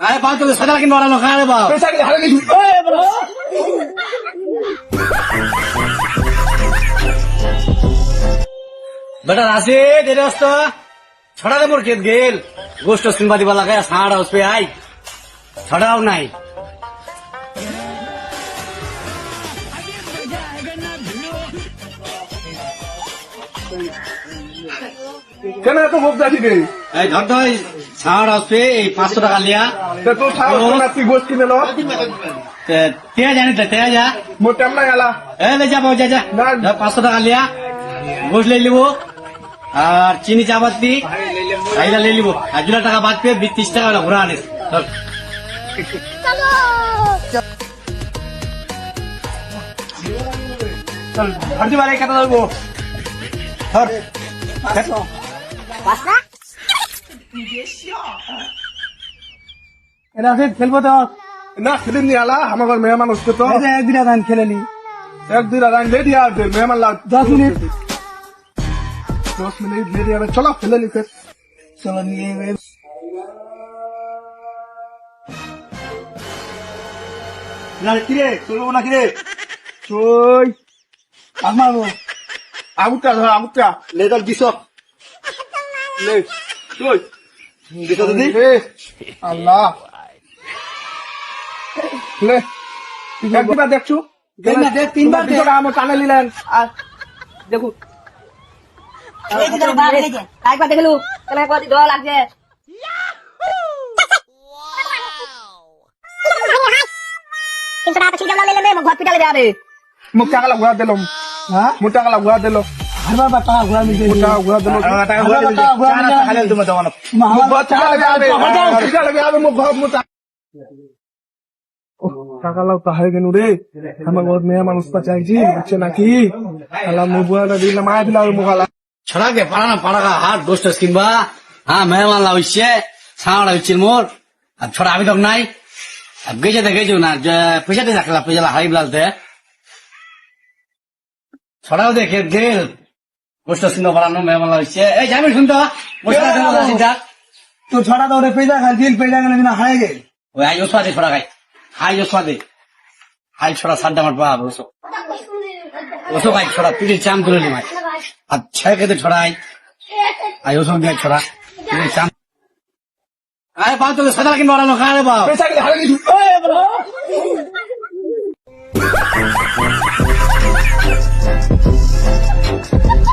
আরে বাপ তোকে সাদা কিনে বাড়ানো খা রে বাপ पैसा के हारे नहीं बेटा राशि तेरे वास्ते छड़ा दे मोर खेत गेल गोश्त सिंबादी वाला गया साड़ा उस पे आई छड़ाओ नहीं কেন এত মুখ দাঁড়ি রে এই ধর তো ছাড় আসবে এই 500 টাকা লিয়া তে তো খাও না তুই গোশ কিনে লো তে জানি তো তে যা মোটাম না এলা এ ले जा बाबू जा না। 500 টাকা লিয়া গোশ ले লিবো আর চিনি চাপাতি আইলা ले লিবো আর 2 টাকা বাদ পে 30 টাকা হলো ঘোরা আনিস ধর চল ভাড়ি বারে কত লাগবো ধর এটা আছে খেলবো তো না খেলে নি আলা আমার মেহমান আসছে তো একদিন গান খেলে নি এক দুই রান ले दिया दे मेहमान ला 10 মিনিট 10 मिनट ले दिया चलो खेले ली फिर চলো নিয়ে না কিরে চলবো না কিরে ওই আমারও আগুটা ধর আগুটা ले दल दिस ले তুই দিছ দিদি আল্লাহ ले একবার দেখছো দেখ না দেখ তিনবার দেখ আমার টানে নিলেন আর দেখো একবার দেখলু কেন একবার দ লাগছে কিন্তু টাকা ঠিক না নিলে ঘর পিটালে যাবে মুখ টাকা ঘুরা দিলাম হ্যাঁ মুখ টাকা ঘুরা দিল হারবার বা টাকা ঘোরা মিলছে মুখ টাকা ঘুরা দিল টাকা ঘুরা দিল খালে তুমি দাও না টাকা লাও তাহাই কেন রে আমার বহুত মেয়ে মানুষ চাইছি বুঝছে নাকি আল্লাহ মুবুয়াটা দিলাম আয় দিলাম মুখালা छड़ा के पड़ा ना पड़ा का हाथ गोश्त सिंबा हाँ मेहमान ला उससे साड़ा उचिल मोर अब छड़ा अभी तक नहीं अब गए जो ना पैसा दे रखला पैसा ला हाई बिलाल थे छड़ाओ देखे गेल गोश्त सिंबा पड़ा ना मेहमान ला उससे ए जामिन सुन तो गोश्त सिंबा ला सिंबा তো ছড়া দৌড়ে পেজা খাই দিল পেজা গেলে না হারে গে वो आई उसवा दे छड़ा खाई हाई उसवा दे हाई छड़ा साड्डा मत बाप उसो खाई छड़ा तुझे चाम तुले ली माई अब छह के तो छड़ा आई उसो दिया छड़ा तुझे चाम अरे बाप तो सदा किन बाड़ा लो खा रे बाप पैसा के हारे नहीं